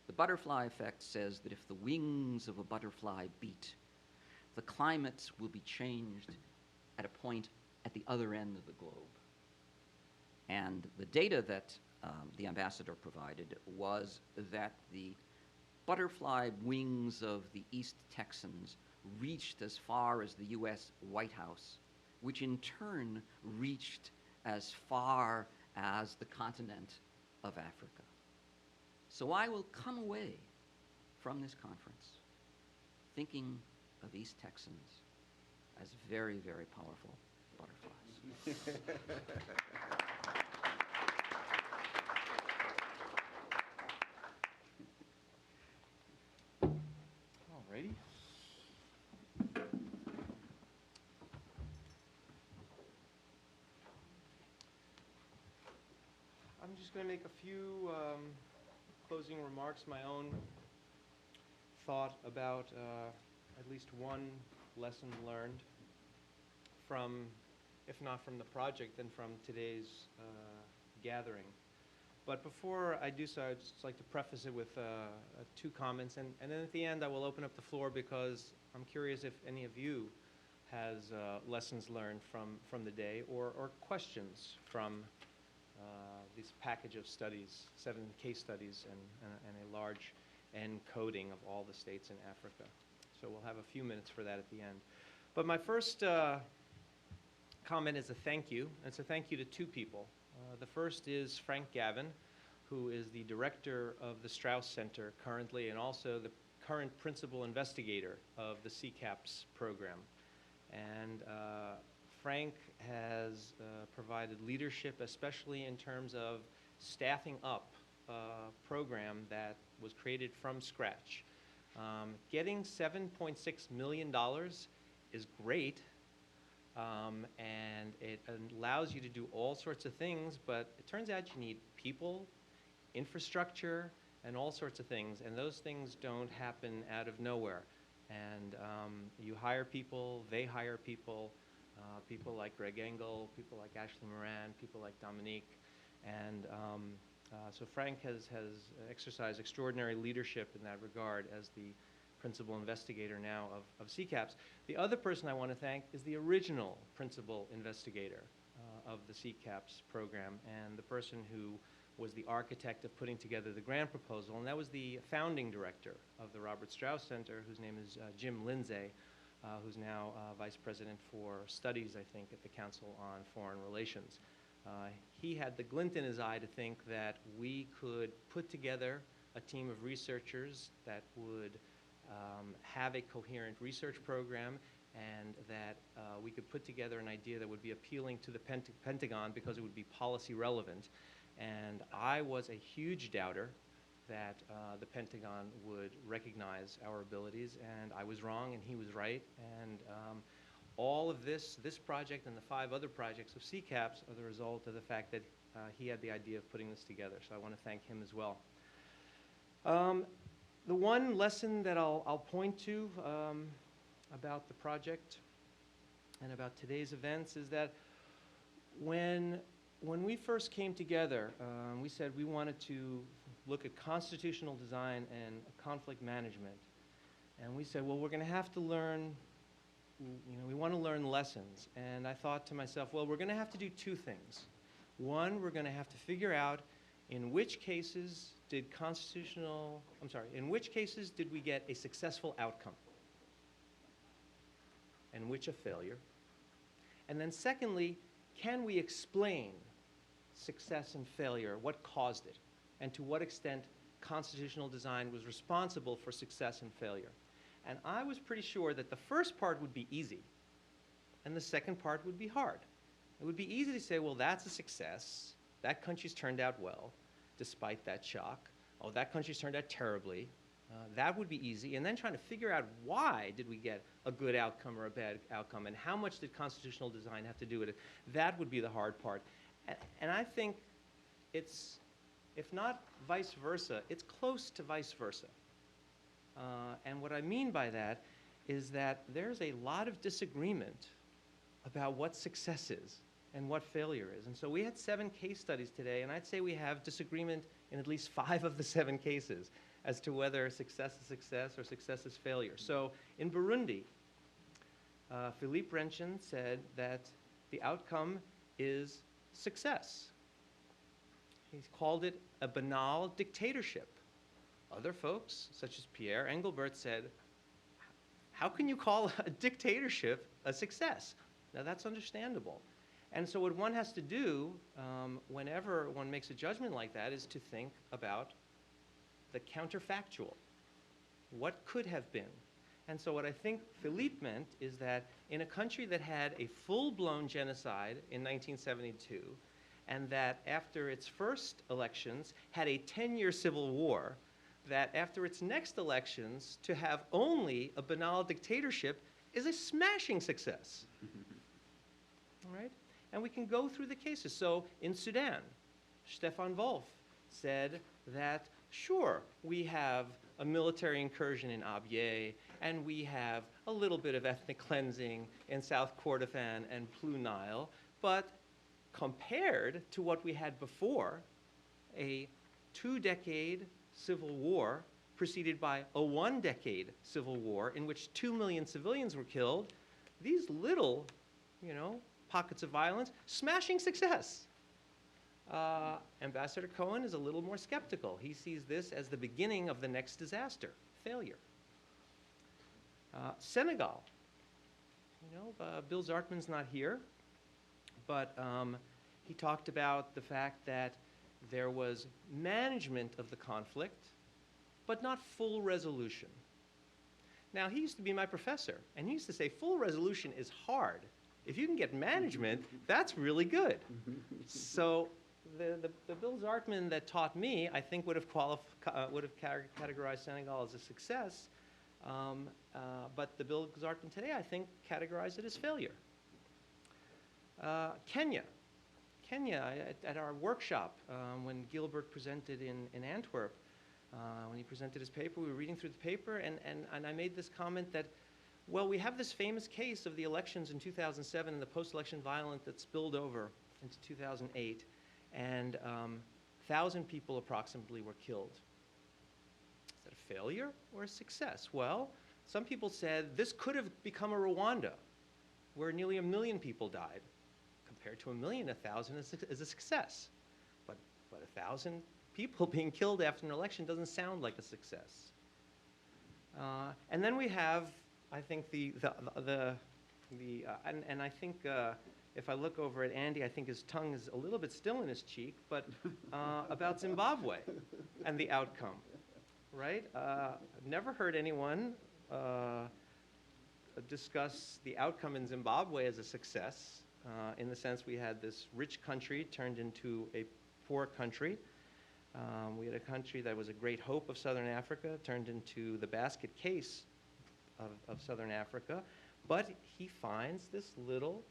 The butterfly effect says that if the wings of a butterfly beat, the climate will be changed at a point at the other end of the globe. And the data that the ambassador provided was that the butterfly wings of the East Texans reached as far as the U.S. White House, which in turn reached as far as the continent of Africa. So I will come away from this conference thinking of East Texans as very, very powerful butterflies. Alrighty. I'm just going to make a few closing remarks, my own thought about at least one lesson learned from, if not from the project, then from today's gathering. But before I do so, I'd just like to preface it with two comments, and then at the end I will open up the floor because I'm curious if any of you has lessons learned from the day or questions from this package of studies, 7 case studies and a large encoding of all the states in Africa. So we'll have a few minutes for that at the end. But my first comment is a thank you. It's a thank you to 2 people. The first is Frank Gavin, who is the director of the Strauss Center currently and also the current principal investigator of the CCAPS program. And Frank has provided leadership, especially in terms of staffing up a program that was created from scratch. Getting $7.6 million is great, and it allows you to do all sorts of things, but it turns out you need people, infrastructure, and all sorts of things, and those things don't happen out of nowhere. And you hire people, they hire people, people like Greg Engel, people like Ashley Moran, people like Dominique, and so Frank has exercised extraordinary leadership in that regard as the principal investigator now of CCAPS. The other person I want to thank is the original principal investigator of the CCAPS program and the person who was the architect of putting together the grant proposal, and that was the founding director of the Robert Strauss Center, whose name is Jim Lindsay, who's now Vice President for Studies, I think, at the Council on Foreign Relations. He had the glint in his eye to think that we could put together a team of researchers that would have a coherent research program and that we could put together an idea that would be appealing to the Pentagon because it would be policy relevant. And I was a huge doubter that the Pentagon would recognize our abilities, and I was wrong and he was right. And all of this project and the 5 other projects of CCAPS are the result of the fact that he had the idea of putting this together. So I want to thank him as well. The one lesson that I'll point to about the project and about today's events is that when we first came together, we said we wanted to look at constitutional design and conflict management. And we said, well, we're going to have to learn, we want to learn lessons. And I thought to myself, well, we're going to have to do 2 things. One, we're going to have to figure out in which cases did we get a successful outcome? And which a failure? And then secondly, can we explain success and failure, what caused it, and to what extent constitutional design was responsible for success and failure? And I was pretty sure that the first part would be easy, and the second part would be hard. It would be easy to say, well, that's a success. That country's turned out well, despite that shock. Oh, that country's turned out terribly. That would be easy. And then trying to figure out why did we get a good outcome or a bad outcome, and how much did constitutional design have to do with it? That would be the hard part. And I think it's, if not vice versa, it's close to vice versa. And what I mean by that is that there's a lot of disagreement about what success is and what failure is. And so we had 7 case studies today, and I'd say we have disagreement in at least 5 of the 7 cases as to whether success is success or success is failure. So in Burundi, Philippe Renchen said that the outcome is success. He's called it a banal dictatorship. Other folks, such as Pierre Engelbert, said, how can you call a dictatorship a success? Now that's understandable. And so what one has to do whenever one makes a judgment like that is to think about the counterfactual. What could have been? And so what I think Philippe meant is that in a country that had a full-blown genocide in 1972, and that after its first elections had a 10-year civil war, that after its next elections to have only a banal dictatorship is a smashing success. All right? And we can go through the cases. So in Sudan, Stefan Wolf said that, sure, we have a military incursion in Abyei, and we have a little bit of ethnic cleansing in South Kordofan and Blue Nile, but compared to what we had before, a 2-decade civil war preceded by a 1-decade civil war in which 2 million civilians were killed, these little, you know, pockets of violence, smashing success. Ambassador Cohen is a little more skeptical. He sees this as the beginning of the next disaster, failure. Senegal, you know, Bill Zartman's not here, but he talked about the fact that there was management of the conflict, but not full resolution. Now, he used to be my professor, and he used to say full resolution is hard. If you can get management, that's really good. So the Bill Zartman that taught me, I think, would have categorized Senegal as a success, but the Bill Zartman today, I think, categorized it as failure. Kenya, at our workshop, when Gilbert presented in Antwerp, when he presented his paper, we were reading through the paper, and I made this comment that, well, we have this famous case of the elections in 2007 and the post-election violence that spilled over into 2008, and 1,000 people approximately were killed. Is that a failure or a success? Well, some people said this could have become a Rwanda, where nearly 1 million people died. Compared to 1 million, 1,000 is a success. But 1,000 people being killed after an election doesn't sound like a success. And then we have, I think, and I think if I look over at Andy, I think his tongue is a little bit still in his cheek, but about Zimbabwe and the outcome, right? I've never heard anyone discuss the outcome in Zimbabwe as a success, in the sense we had this rich country turned into a poor country. We had a country that was a great hope of Southern Africa, turned into the basket case of Southern Africa. But he finds this little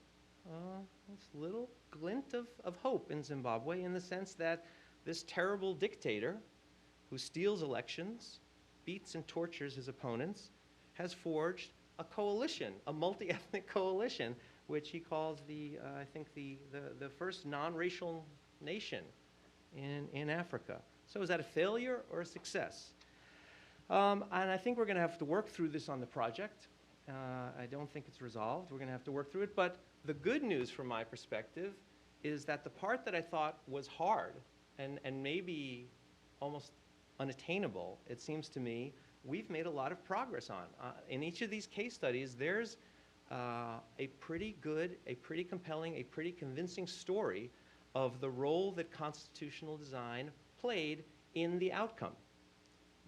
glint of hope in Zimbabwe, in the sense that this terrible dictator who steals elections, beats and tortures his opponents, has forged a coalition, a multi-ethnic coalition, which he calls I think the first non-racial nation in Africa. So is that a failure or a success? And I think we're going to have to work through this on the project. I don't think it's resolved. We're going to have to work through it. But the good news from my perspective is that the part that I thought was hard and maybe almost unattainable, it seems to me, we've made a lot of progress on. In each of these case studies, there's a pretty good, a pretty compelling, a pretty convincing story of the role that constitutional design played in the outcome.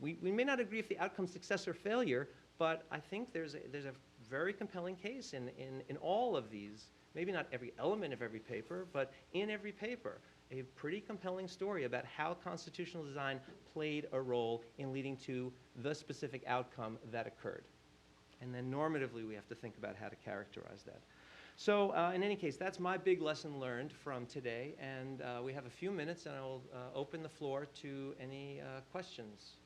We may not agree if the outcome's success or failure, but I think there's a very compelling case in all of these, maybe not every element of every paper, but in every paper, a pretty compelling story about how constitutional design played a role in leading to the specific outcome that occurred. And then normatively, we have to think about how to characterize that. So in any case, that's my big lesson learned from today. And we have a few minutes, and I will open the floor to any questions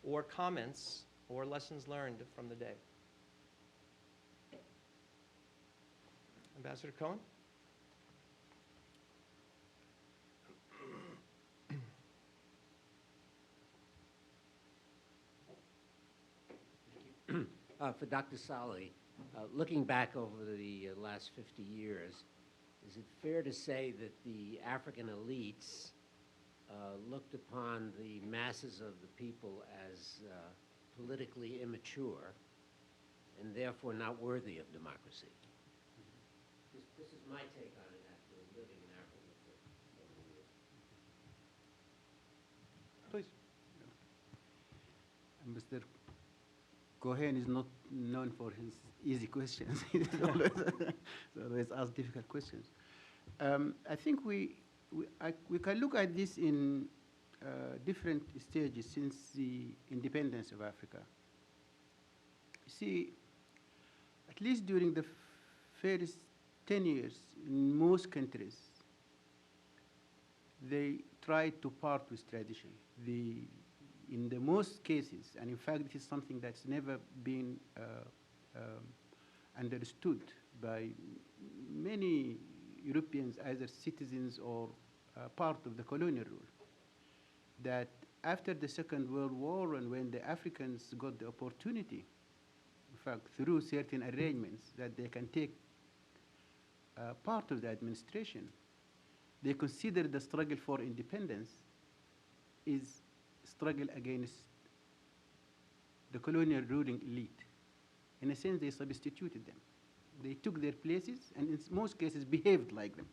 or comments or lessons learned from the day. Ambassador Cohen? For Dr. Saleh, looking back over the last 50 years, is it fair to say that the African elites looked upon the masses of the people as politically immature and therefore not worthy of democracy? This is my take on it after living in Africa for so many years. Please. Mr. Cohen is not known for his easy questions. He always asks difficult questions. I think we can look at this in different stages since the independence of Africa. You see, at least during the first 10 years, in most countries, they tried to part with tradition. In the most cases, and in fact, this is something that's never been understood by many Europeans, either citizens or part of the colonial rule, that after the Second World War and when the Africans got the opportunity fact, through certain arrangements that they can take part of the administration, they consider the struggle for independence is struggle against the colonial ruling elite. In a sense, they substituted them. They took their places and in most cases behaved like them.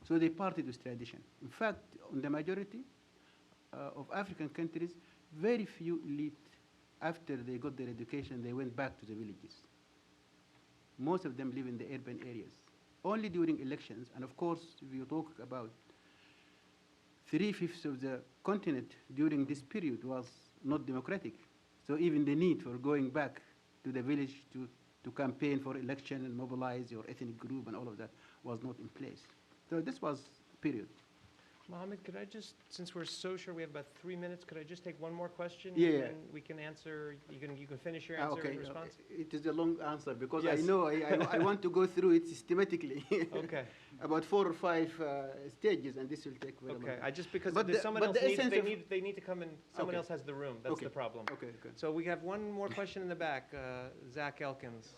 So they parted with tradition. In fact, on the majority of African countries, very few elite, after they got their education, they went back to the villages. Most of them live in the urban areas. Only during elections, and of course, if you talk about 3/5 of the continent during this period was not democratic. So even the need for going back to the village to campaign for election and mobilize your ethnic group and all of that was not in place. So this was period. Mohammed, could I just, since we're so sure we have about 3 minutes, could I just take one more question? Yeah. And we can answer, you can finish your answer Okay. and response? It is a long answer because Yes. I know I want to go through it systematically. Okay. About 4 or 5 stages, and this will take very long. Okay, I just, because But there's the- someone but else the needs, essence of- they need to come and, someone Okay. else has the room, that's Okay. the problem. Okay, good. So we have one more question in the back, Zach Elkins.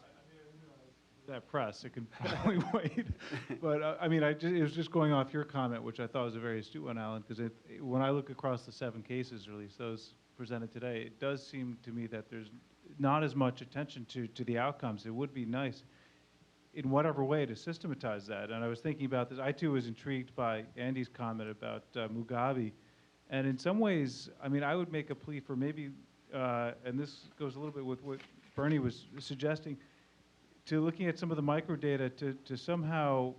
That press, it can probably wait. But it was just going off your comment, which I thought was a very astute one, Alan, because when I look across the 7 cases, or at least those presented today, it does seem to me that there's not as much attention to the outcomes. It would be nice, in whatever way, to systematize that. And I was thinking about this. I too was intrigued by Andy's comment about Mugabe, and in some ways, I would make a plea for maybe, and this goes a little bit with what Bernie was suggesting, to looking at some of the microdata to somehow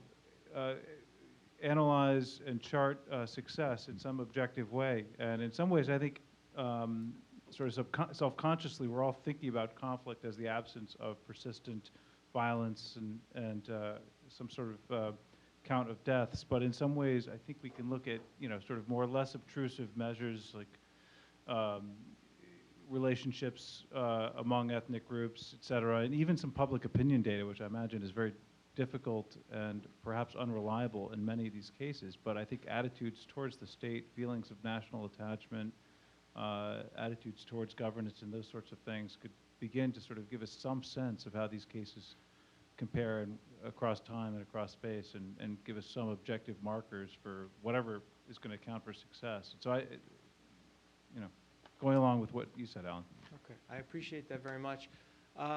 analyze and chart success in some objective way. And in some ways, I think sort of self-consciously, we're all thinking about conflict as the absence of persistent violence and some sort of count of deaths. But in some ways, I think we can look at sort of more or less obtrusive measures like relationships among ethnic groups, et cetera, and even some public opinion data, which I imagine is very difficult and perhaps unreliable in many of these cases. But I think attitudes towards the state, feelings of national attachment, attitudes towards governance and those sorts of things could begin to sort of give us some sense of how these cases compare across time and across space, and give us some objective markers for whatever is going to count for success. So going along with what you said, Alan. Okay, I appreciate that very much.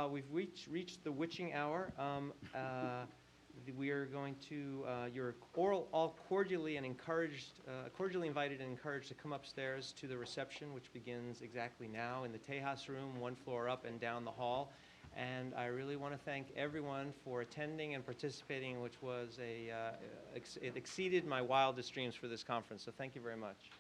We've reached the witching hour. We are going to, you're all cordially and encouraged, cordially invited and encouraged to come upstairs to the reception, which begins exactly now in the Tejas room, 1 floor up and down the hall. And I really want to thank everyone for attending and participating, which was it exceeded my wildest dreams for this conference. So thank you very much.